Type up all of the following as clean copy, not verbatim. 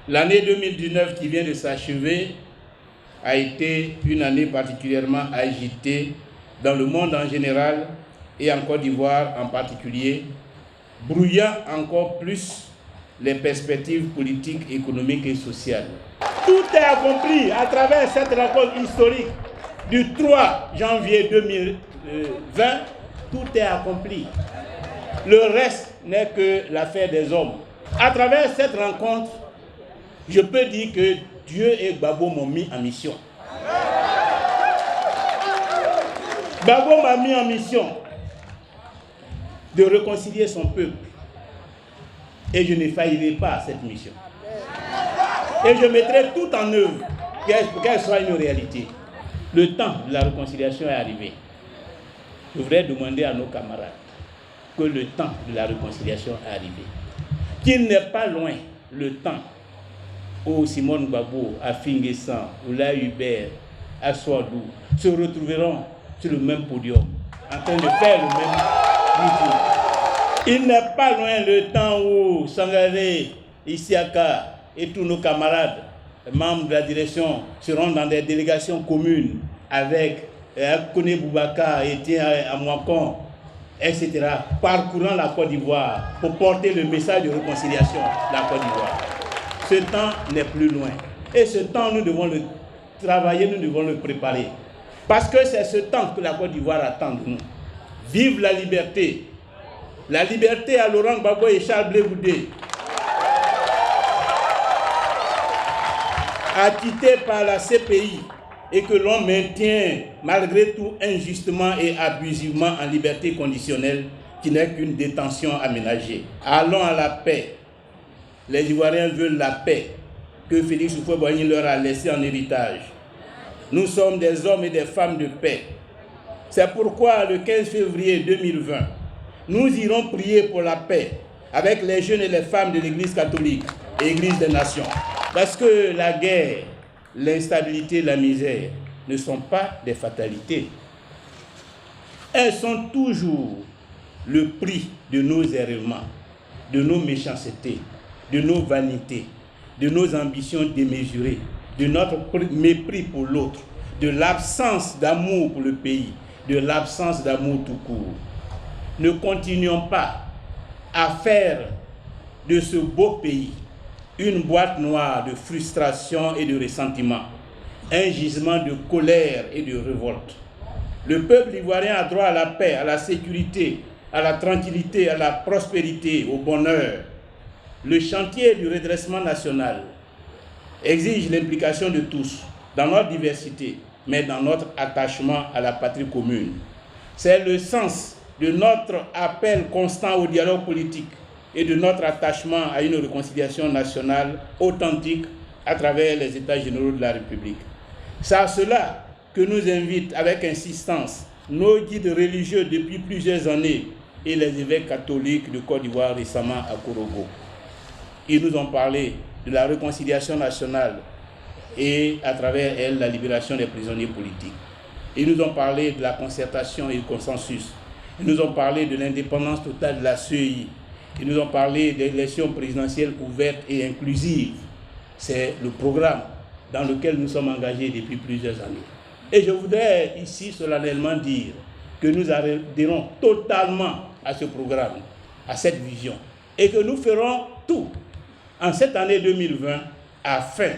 L'année 2019 qui vient de s'achever a été une année particulièrement agitée dans le monde en général et en Côte d'Ivoire en particulier, brouillant encore plus les perspectives politiques, économiques et sociales. Tout est accompli à travers cette rencontre historique du 3 janvier 2020. Tout est accompli. Le reste n'est que l'affaire des hommes. À travers cette rencontre, je peux dire que Dieu et Gbagbo m'ont mis en mission. Gbagbo m'a mis en mission de réconcilier son peuple. Et je ne faillirai pas à cette mission. Et je mettrai tout en œuvre pour qu'elle soit une réalité. Le temps de la réconciliation est arrivé. Je voudrais demander à nos camarades que le temps de la réconciliation est arrivé. Qu'il n'est pas loin le temps où Simone Gbagbo, à Finguessan, Oula Hubert, à Swadou se retrouveront sur le même podium, en train de faire le même meeting. Il n'est pas loin le temps où Sangaré, Isiaka et tous nos camarades, membres de la direction, seront dans des délégations communes avec Kone Boubaka, Etienne Amouakon, etc., parcourant la Côte d'Ivoire pour porter le message de réconciliation de la Côte d'Ivoire. Ce temps n'est plus loin. Et ce temps, nous devons le travailler, nous devons le préparer. Parce que c'est ce temps que la Côte d'Ivoire attend de nous. Vive la liberté. La liberté à Laurent Gbagbo et Charles Blé Goudé. Acquitté par la CPI et que l'on maintient malgré tout injustement et abusivement en liberté conditionnelle qui n'est qu'une détention aménagée. Allons à la paix. Les Ivoiriens veulent la paix que Félix Houphouët-Boigny leur a laissée en héritage. Nous sommes des hommes et des femmes de paix. C'est pourquoi le 15 février 2020, nous irons prier pour la paix avec les jeunes et les femmes de l'Église catholique et l'Église des nations. Parce que la guerre, l'instabilité, la misère ne sont pas des fatalités. Elles sont toujours le prix de nos errements, de nos méchancetés, de nos vanités, de nos ambitions démesurées, de notre mépris pour l'autre, de l'absence d'amour pour le pays, de l'absence d'amour tout court. Ne continuons pas à faire de ce beau pays une boîte noire de frustration et de ressentiment, un gisement de colère et de révolte. Le peuple ivoirien a droit à la paix, à la sécurité, à la tranquillité, à la prospérité, au bonheur. Le chantier du redressement national exige l'implication de tous, dans notre diversité, mais dans notre attachement à la patrie commune. C'est le sens de notre appel constant au dialogue politique et de notre attachement à une réconciliation nationale authentique à travers les États généraux de la République. C'est à cela que nous invitent avec insistance nos guides religieux depuis plusieurs années et les évêques catholiques de Côte d'Ivoire récemment à Korogo. Ils nous ont parlé de la réconciliation nationale et à travers elle la libération des prisonniers politiques. Ils nous ont parlé de la concertation et du consensus. Ils nous ont parlé de l'indépendance totale de la CEI. Ils nous ont parlé d'élections présidentielles ouvertes et inclusives. C'est le programme dans lequel nous sommes engagés depuis plusieurs années. Et je voudrais ici solennellement dire que nous adhérons totalement à ce programme, à cette vision, et que nous ferons tout en cette année 2020 afin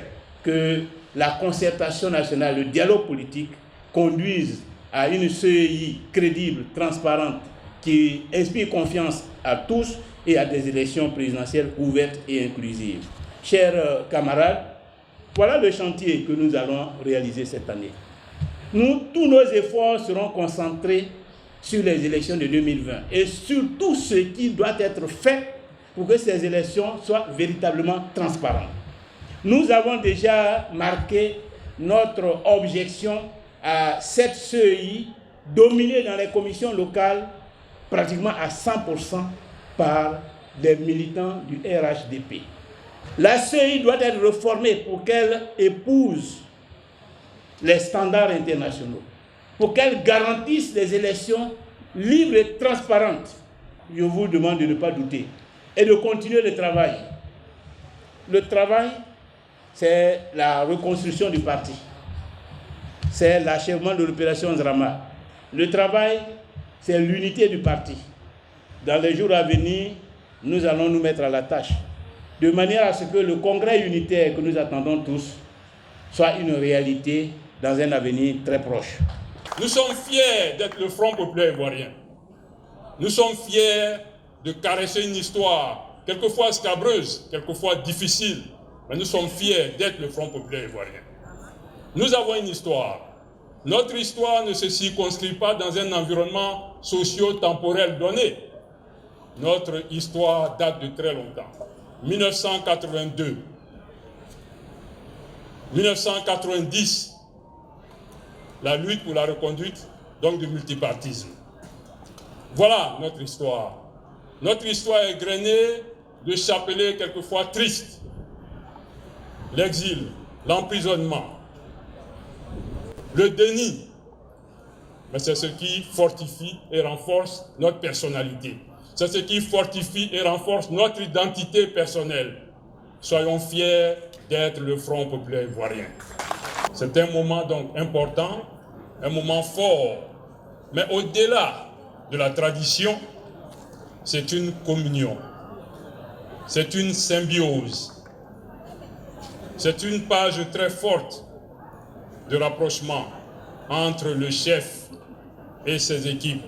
que la concertation nationale, le dialogue politique conduise à une CEI crédible, transparente, qui inspire confiance à tous et à des élections présidentielles ouvertes et inclusives. Chers camarades, voilà le chantier que nous allons réaliser cette année. Tous nos efforts seront concentrés sur les élections de 2020 et sur tout ce qui doit être fait pour que ces élections soient véritablement transparentes. Nous avons déjà marqué notre objection à cette CEI dominée dans les commissions locales pratiquement à 100% par des militants du RHDP. La CEI doit être réformée pour qu'elle épouse les standards internationaux, pour qu'elle garantisse des élections libres et transparentes. Je vous demande de ne pas douter et de continuer le travail. Le travail, c'est la reconstruction du parti. C'est l'achèvement de l'opération Zrama. Le travail, c'est l'unité du parti. Dans les jours à venir, nous allons nous mettre à la tâche, de manière à ce que le congrès unitaire que nous attendons tous soit une réalité dans un avenir très proche. Nous sommes fiers d'être le Front populaire ivoirien. Nous sommes fiers de caresser une histoire, quelquefois scabreuse, quelquefois difficile, mais nous sommes fiers d'être le Front populaire ivoirien. Nous avons une histoire. Notre histoire ne se circonscrit pas dans un environnement socio-temporel donné. Notre histoire date de très longtemps. 1982, 1990, la lutte pour la reconduite donc du multipartisme. Voilà notre histoire. Notre histoire est grainée de chapelets quelquefois tristes. L'exil, l'emprisonnement, le déni. Mais c'est ce qui fortifie et renforce notre personnalité. C'est ce qui fortifie et renforce notre identité personnelle. Soyons fiers d'être le Front populaire ivoirien. C'est un moment donc important, un moment fort. Mais au-delà de la tradition, c'est une communion. C'est une symbiose. C'est une page très forte de rapprochement entre le chef et ses équipes,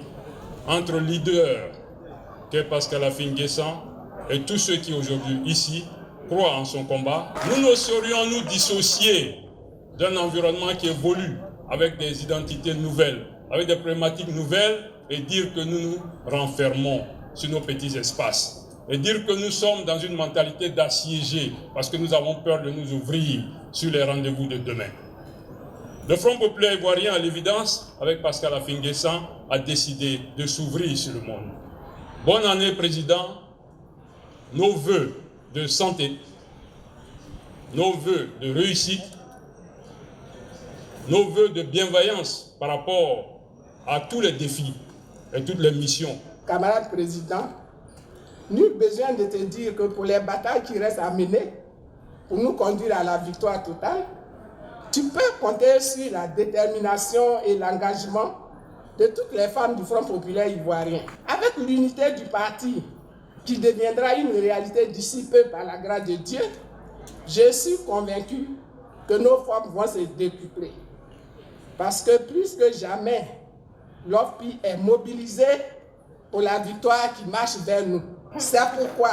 entre le leader qu'est Pascal Affi-N'Guessan et tous ceux qui aujourd'hui ici croient en son combat. Nous ne saurions nous dissocier d'un environnement qui évolue avec des identités nouvelles, avec des problématiques nouvelles et dire que nous nous renfermons sur nos petits espaces et dire que nous sommes dans une mentalité d'assiégés parce que nous avons peur de nous ouvrir sur les rendez-vous de demain. Le Front populaire ivoirien, à l'évidence, avec Pascal Affi-N'Guessan, a décidé de s'ouvrir sur le monde. Bonne année, Président. Nos vœux de santé, nos vœux de réussite, nos vœux de bienveillance par rapport à tous les défis et toutes les missions. Camarade Président, nul besoin de te dire que pour les batailles qui restent à mener, pour nous conduire à la victoire totale, tu peux compter sur la détermination et l'engagement de toutes les femmes du Front populaire ivoirien. Avec l'unité du parti, qui deviendra une réalité d'ici peu par la grâce de Dieu, je suis convaincu que nos forces vont se décupler. Parce que plus que jamais, l'OFPI est mobilisé pour la victoire qui marche vers nous. C'est pourquoi,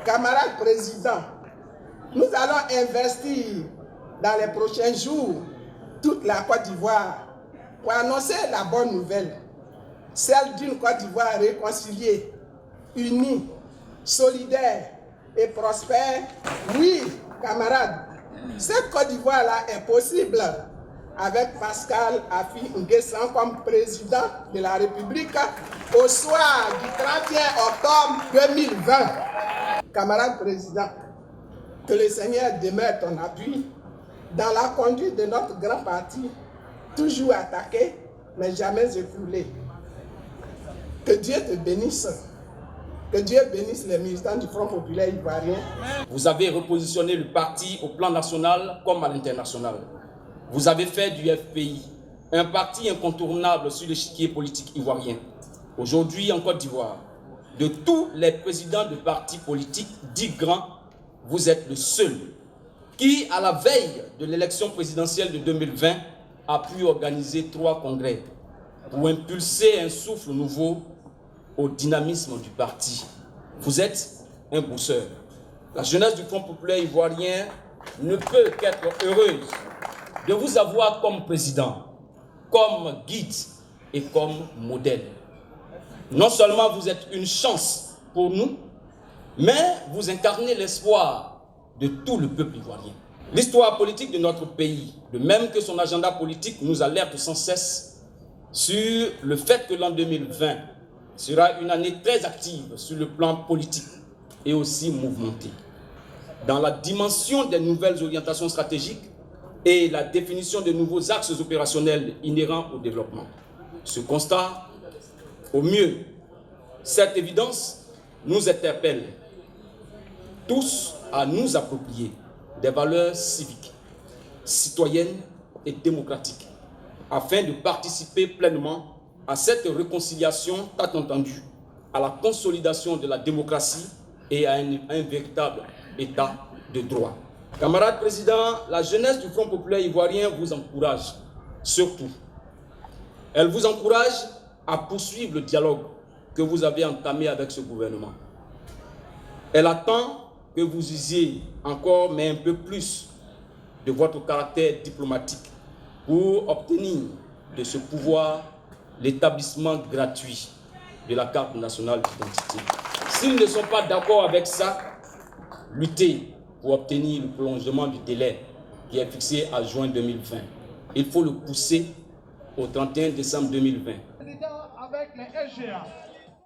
camarade président, nous allons investir dans les prochains jours toute la Côte d'Ivoire pour annoncer la bonne nouvelle, celle d'une Côte d'Ivoire réconciliée, unie, solidaire et prospère. Oui, camarades, cette Côte d'Ivoire-là est possible avec Pascal Affi-N'Guessan comme président de la République au soir du 31 octobre 2020. Camarade président, que le Seigneur demeure ton appui dans la conduite de notre grand parti, toujours attaqué, mais jamais écroulé. Que Dieu te bénisse. Que Dieu bénisse les militants du Front populaire ivoirien. Vous avez repositionné le parti au plan national comme à l'international. Vous avez fait du FPI un parti incontournable sur l'échiquier politique ivoirien. Aujourd'hui, en Côte d'Ivoire, de tous les présidents de partis politiques dits grands, vous êtes le seul qui, à la veille de l'élection présidentielle de 2020, a pu organiser 3 congrès pour impulser un souffle nouveau au dynamisme du parti. Vous êtes un bosseur. La jeunesse du Front populaire ivoirien ne peut qu'être heureuse de vous avoir comme président, comme guide et comme modèle. Non seulement vous êtes une chance pour nous, mais vous incarnez l'espoir de tout le peuple ivoirien. L'histoire politique de notre pays, de même que son agenda politique, nous alerte sans cesse sur le fait que l'an 2020 sera une année très active sur le plan politique et aussi mouvementée. Dans la dimension des nouvelles orientations stratégiques et la définition de nouveaux axes opérationnels inhérents au développement. Ce constat, au mieux, cette évidence nous interpelle tous à nous approprier des valeurs civiques, citoyennes et démocratiques, afin de participer pleinement à cette réconciliation tant entendue, à la consolidation de la démocratie et à un véritable état de droit. Camarades présidents, la jeunesse du Front populaire ivoirien vous encourage, surtout. Elle vous encourage à poursuivre le dialogue que vous avez entamé avec ce gouvernement. Elle attend que vous usiez encore, mais un peu plus, de votre caractère diplomatique pour obtenir de ce pouvoir l'établissement gratuit de la carte nationale d'identité. S'ils ne sont pas d'accord avec ça, luttez pour obtenir le prolongement du délai qui est fixé à juin 2020. Il faut le pousser au 31 décembre 2020. Avec les SGA.